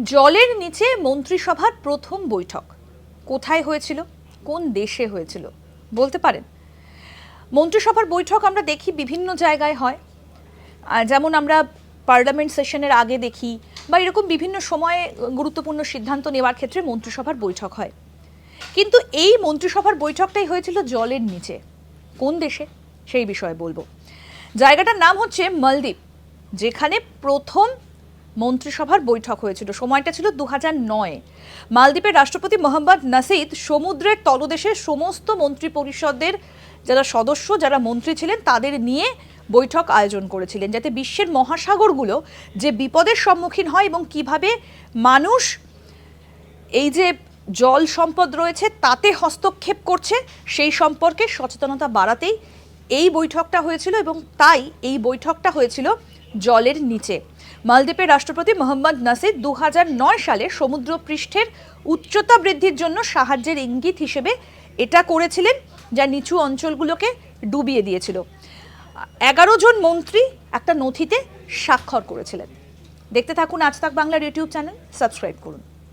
জলের নিচে মন্ত্রিসভার প্রথম বৈঠক কোথায় হয়েছিল, কোন দেশে হয়েছিল বলতে পারেন? মন্ত্রিসভার বৈঠক আমরা দেখি বিভিন্ন জায়গায় হয়, যেমন আমরা পার্লামেন্ট সেশনের আগে দেখি বা এরকম বিভিন্ন সময়ে গুরুত্বপূর্ণ সিদ্ধান্ত নেওয়ার ক্ষেত্রে মন্ত্রিসভার বৈঠক হয়। কিন্তু এই মন্ত্রিসভার বৈঠকটাই হয়েছিল জলের নিচে। কোন দেশে সেই বিষয়ে বলবো। জায়গাটার নাম হচ্ছে মালদ্বীপ, যেখানে প্রথম মন্ত্রিসভার বৈঠক হয়েছিল। সময়টা ছিল 2009। মালদ্বীপের রাষ্ট্রপতি মোহাম্মদ নাসিদ সমুদ্রের তলদেশের সমস্ত মন্ত্রী পরিষদের যারা সদস্য, যারা মন্ত্রী ছিলেন, তাদের নিয়ে বৈঠক আয়োজন করেছিলেন, যাতে বিশ্বের মহাসাগরগুলো যে বিপদের সম্মুখীন হয় এবং কিভাবে মানুষ এই যে জল সম্পদ রয়েছে তাতে হস্তক্ষেপ করছে সেই সম্পর্কে সচেতনতা বাড়াতেই এই বৈঠকটা হয়েছিল। এবং তাই এই বৈঠকটা হয়েছিল জলের নিচে। মালদ্বীপের রাষ্ট্রপতি মোহাম্মদ নাসিদ 2009 সালে সমুদ্র পৃষ্ঠের উচ্চতা বৃদ্ধির জন্য সাহায্যের ইঙ্গিত হিসেবে এটা করেছিলেন, যা নিচু অঞ্চলগুলোকে ডুবিয়ে দিয়েছিল। 11 জন মন্ত্রী একটা নথিতে স্বাক্ষর করেছিলেন। দেখতে থাকুন আজ তাক বাংলার ইউটিউব চ্যানেল, সাবস্ক্রাইব করুন।